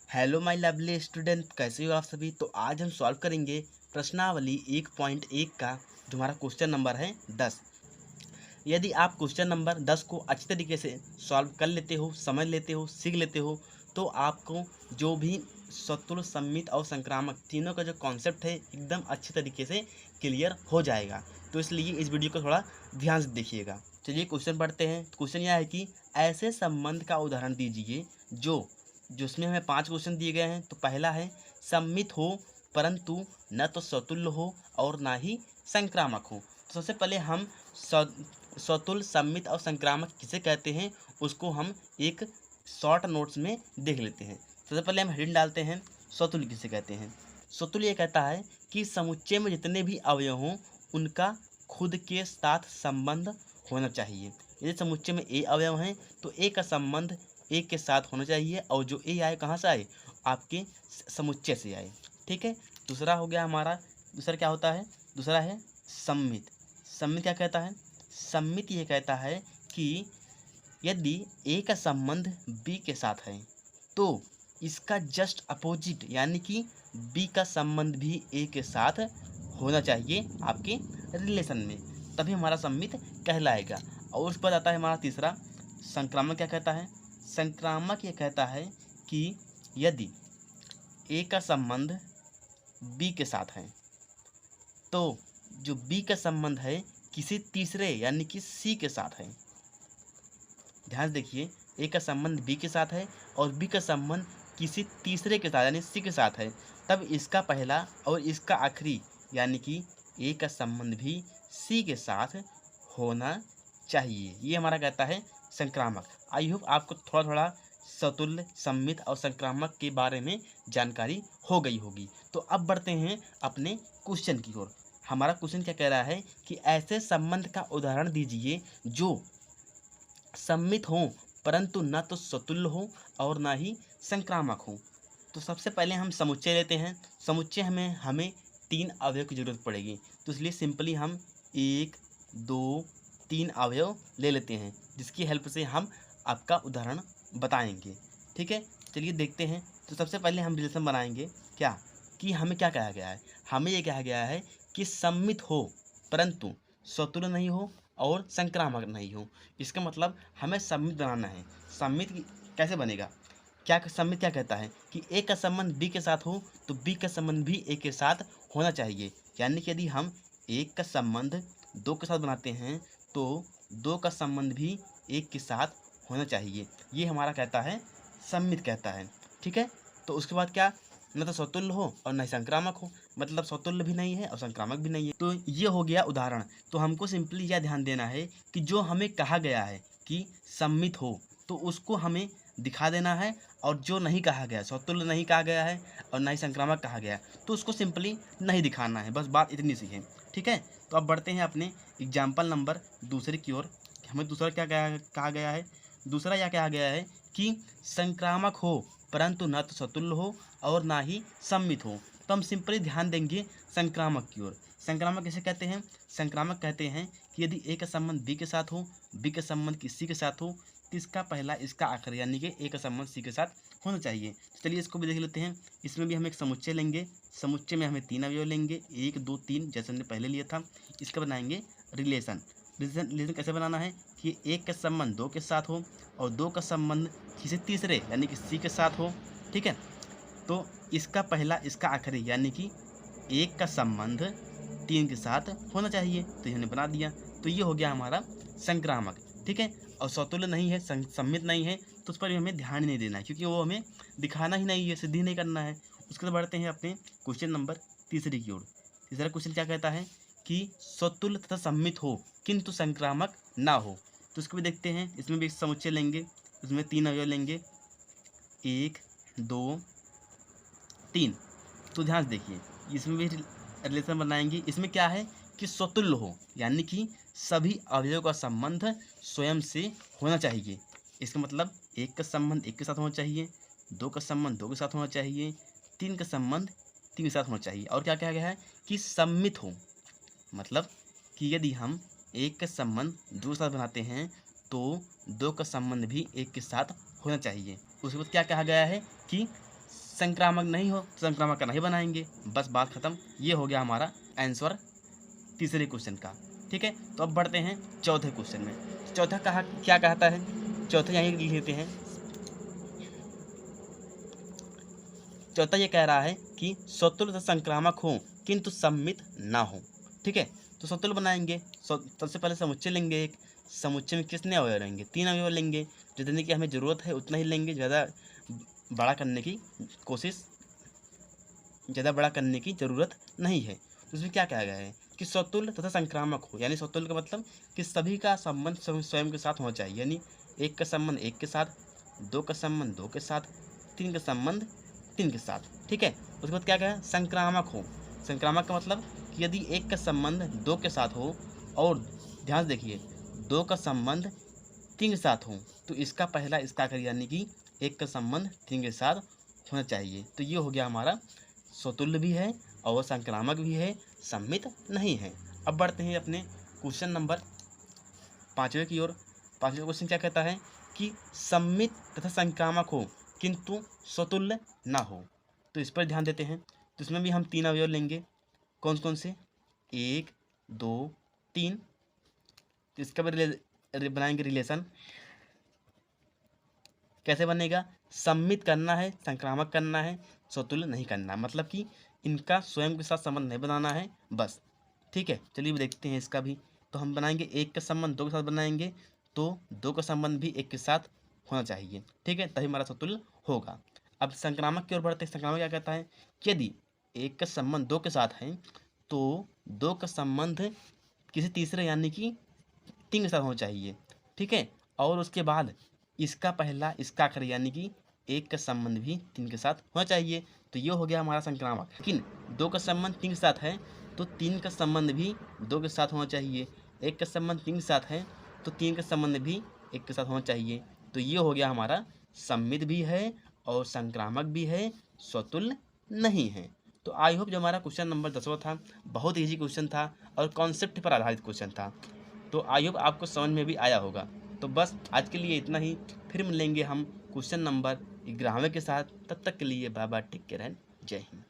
Hello my lovely student, कैसे हो आप सभी। तो आज हम सॉल्व करेंगे प्रश्नावली 1.1 का जो हमारा क्वेश्चन नंबर है 10। यदि आप क्वेश्चन नंबर 10 को अच्छी तरीके से सॉल्व कर लेते हो, समझ लेते हो, सीख लेते हो, तो आपको जो भी सत्तुल, सम्मित और संक्रामक तीनों का जो कॉन्सेप्ट है एकदम अच्छी तरीके से क्लियर हो जाएगा। तो इसलिए इस वीडियो को थोड़ा ध्यान से देखिएगा। चलिए क्वेश्चन पढ़ते हैं। क्वेश्चन यह है कि ऐसे संबंध का उदाहरण दीजिए जिसमें हमें 5 क्वेश्चन दिए गए हैं। तो पहला है सम्मित हो परंतु न तो सतुल्य हो और ना ही संक्रामक हो। तो सबसे पहले हम सतुल्य, सम्मित और संक्रामक किसे कहते हैं उसको हम एक शॉर्ट नोट्स में देख लेते हैं। सबसे पहले हम हेडिंग डालते हैं सतुल्य किसे कहते हैं। सतुल्य ये कहता है कि समुच्चय में जितने भी अवयव हों उनका खुद के साथ संबंध होना चाहिए। यदि समुच्चय में ए अवयव हैं तो ए का संबंध ए के साथ होना चाहिए, और जो ए आए कहाँ से आए, आपके समुच्चय से आए। ठीक है। दूसरा हो गया हमारा, दूसरा क्या होता है, दूसरा है सम्मित। सम्मित क्या कहता है, सम्मित ये कहता है कि यदि ए का संबंध बी के साथ है तो इसका जस्ट अपोजिट यानी कि बी का संबंध भी ए के साथ होना चाहिए आपके रिलेशन में, तभी हमारा सम्मित कहलाएगा। और उस पर आता है हमारा तीसरा संक्रामक। क्या कहता है, संक्रामक ये कहता है कि यदि ए का संबंध बी के साथ है तो जो बी का संबंध है किसी तीसरे यानी कि सी के साथ है। ध्यान देखिए, ए का संबंध बी के साथ है और बी का संबंध किसी तीसरे के साथ यानी सी के साथ है, तब इसका पहला और इसका आखिरी यानी कि ए का संबंध भी सी के साथ होना चाहिए। ये हमारा कहता है संक्रामक। आई होप आपको थोड़ा थोड़ा सतुल्य, सम्मित और संक्रामक के बारे में जानकारी हो गई होगी। तो अब बढ़ते हैं अपने क्वेश्चन की ओर। हमारा क्वेश्चन क्या कह रहा है कि ऐसे संबंध का उदाहरण दीजिए जो सम्मित हो परंतु न तो सतुल्य हो और ना ही संक्रामक हो। तो सबसे पहले हम समुच्चय लेते हैं। समुच्चय में हमें 3 अवयव की जरूरत पड़ेगी, तो इसलिए सिंपली हम 1, 2, 3 अवयव ले लेते हैं, जिसकी हेल्प से हम आपका उदाहरण बताएंगे। ठीक है, चलिए देखते हैं। तो सबसे पहले हम रिलेशन बनाएंगे क्या, कि हमें क्या कहा गया है, हमें ये कहा गया है कि सम्मित हो परंतु सतुल्य नहीं हो और संक्रामक नहीं हो। इसका मतलब हमें सम्मित बनाना है। सम्मित कैसे बनेगा, क्या सम्मित क्या कहता है कि ए का संबंध बी के साथ हो तो बी का संबंध भी ए के साथ होना चाहिए। यानी कि यदि हम एक का संबंध 2 के साथ बनाते हैं तो 2 का संबंध भी एक के साथ होना चाहिए। ये हमारा कहता है सम्मित कहता है। ठीक है। तो उसके बाद क्या, न तो सतुल्य हो और न ही संक्रामक हो, मतलब सतुल्य भी नहीं है और संक्रामक भी नहीं है। तो ये हो गया उदाहरण। तो हमको सिंपली यह ध्यान देना है कि जो हमें कहा गया है कि सम्मित हो तो उसको हमें दिखा देना है, और जो नहीं कहा गया, सतुल्य नहीं कहा गया है और ना ही संक्रामक कहा गया तो उसको सिंपली नहीं दिखाना है। बस बात इतनी सी है। ठीक है। तो अब बढ़ते हैं अपने एग्जाम्पल नंबर दूसरे की ओर। हमें दूसरा क्या कहा गया है, दूसरा यह कहा गया है कि संक्रामक हो परंतु न तो सतुल्य हो और ना ही सम्मित हो। तो हम सिंपली ध्यान देंगे संक्रामक की ओर। संक्रामक किसे कहते हैं, संक्रामक कहते हैं कि यदि ए का संबंध बी के साथ हो, बी का संबंध सी के साथ हो, तो इसका पहला इसका आखिरी यानी कि ए का संबंध सी के साथ होना चाहिए। तो चलिए इसको भी देख लेते हैं। इसमें भी हम एक समुच्चय लेंगे। समुच्चय में हमें 3 अवयव लेंगे, 1, 2, 3 जैसे हमने पहले लिया था। इसका बनाएंगे रिलेशन। रिलेशन कैसे बनाना है कि एक का संबंध 2 के साथ हो और 2 का संबंध किसी तीसरे यानी कि सी के साथ हो। ठीक है। तो इसका पहला इसका आखिरी यानी कि एक का संबंध 3 के साथ होना चाहिए। तो ये हमने बना दिया। तो ये हो गया हमारा संक्रामक। ठीक है। और सतुल्य नहीं है, सम्मित नहीं है, तो उस पर भी हमें ध्यान नहीं देना है, क्योंकि वो हमें दिखाना ही नहीं है, सिद्ध ही नहीं करना है। उसके बाद बढ़ते हैं अपने क्वेश्चन नंबर तीसरे की ओर। तीसरा क्वेश्चन क्या कहता है कि सतुल्य तथा सम्मित हो किंतु संक्रामक ना हो। तो उसको भी देखते हैं। इसमें भी एक समुच्चय लेंगे, उसमें 3 अवयव लेंगे, 1, 2, 3। तो ध्यान से देखिए, इसमें भी रिलेशन बनाएंगे। इसमें क्या है कि सतुल्य हो यानी कि सभी अवयवों का संबंध स्वयं से होना चाहिए। इसका मतलब एक का संबंध एक के साथ होना चाहिए, 2 का संबंध 2 के साथ होना चाहिए, 3 का संबंध 3 के साथ होना चाहिए। और क्या कहा गया है कि सम्मित हो, मतलब कि यदि हम एक का संबंध 2 के साथ बनाते हैं तो 2 का संबंध भी एक के साथ होना चाहिए। उसके बाद क्या कहा गया है कि संक्रामक नहीं हो तो संक्रामक का नहीं बनाएंगे, बस बात खत्म। ये हो गया हमारा आंसर तीसरे क्वेश्चन का। ठीक है, तो अब बढ़ते हैं चौथे क्वेश्चन में। चौथा क्या कहता है, चौथा यहीं लिख लेते हैं। चौथा ये कह रहा है कि स्वतुल्य तथा संक्रामक हो किंतु सम्मित ना हो। ठीक है, तो स्वतुल्य बनाएंगे, सबसे पहले समुच्चय लेंगे। एक समुच्चय में कितने अवयव लेंगे, 3 अवयव लेंगे। जितने की हमें ज़रूरत है उतना ही लेंगे, ज़्यादा बड़ा करने की ज़रूरत नहीं है। तो उसमें क्या कहा गया है कि स्वतुल्य तथा संक्रामक हो, यानी स्वतुल्य का मतलब कि सभी का संबंध स्वयं के साथ होना चाहिए, यानी 1 का संबंध 1 के साथ, 2 का संबंध 2 के साथ, 3 का संबंध 3 के साथ। ठीक है, उसके बाद क्या कहा, संक्रामक हो। संक्रामक का मतलब कि यदि 1 का संबंध 2 के साथ हो और ध्यान से देखिए 2 का संबंध 3 के साथ हो तो इसका पहला इसका आखिर, यानी कि 1 का संबंध 3 के साथ होना चाहिए। तो ये हो गया हमारा स्वतुल्य भी है और संक्रामक भी है, सम्मित नहीं है। अब बढ़ते हैं अपने क्वेश्चन नंबर 5वें की ओर। 5वां क्वेश्चन क्या कहता है कि सम्मित तथा संक्रामक हो किंतु स्वतुल्य ना हो। तो इस पर ध्यान देते हैं। तो इसमें भी हम 3 अवयव लेंगे। कौन कौन से, 1 2 3। तो इसका भी बनाएंगे रिलेशन। कैसे बनेगा, सम्मित करना है, संक्रामक करना है, स्वतुल्य नहीं करना, मतलब कि इनका स्वयं के साथ संबंध नहीं बनाना है बस। ठीक है, चलिए देखते हैं इसका भी। तो हम बनाएंगे 1 का संबंध 2 के साथ बनाएंगे, तो 2 का संबंध भी 1 के साथ होना चाहिए। ठीक है, तभी हमारा स्वतुल्य होगा। अब संक्रामक की ओर बढ़ते हैं। संक्रामक क्या कहता है कि यदि 1 का संबंध 2 के साथ है तो 2 का संबंध किसी तीसरे यानी कि 3 के साथ होना चाहिए। ठीक है, और उसके बाद इसका पहला इसका आखिर, यानी कि 1 का संबंध भी 3 के साथ होना चाहिए। तो ये हो गया हमारा संक्रामक। लेकिन 2 का संबंध 3 के साथ है तो 3 का संबंध भी 2 के साथ होना चाहिए। 1 का संबंध 3 के साथ है तो 3 का संबंध भी 1 के साथ होना चाहिए। तो ये हो गया हमारा सम्मित भी है और संक्रामक भी है, स्वतुल्य नहीं है। तो आई होप जो हमारा क्वेश्चन नंबर 10वां था, बहुत ईजी क्वेश्चन था और कॉन्सेप्ट पर आधारित क्वेश्चन था। तो आई होप आपको समझ में भी आया होगा। तो बस आज के लिए इतना ही, फिर मिलेंगे हम क्वेश्चन नंबर 11वें के साथ। तब तक के लिए bye bye, take care and जय हिंद।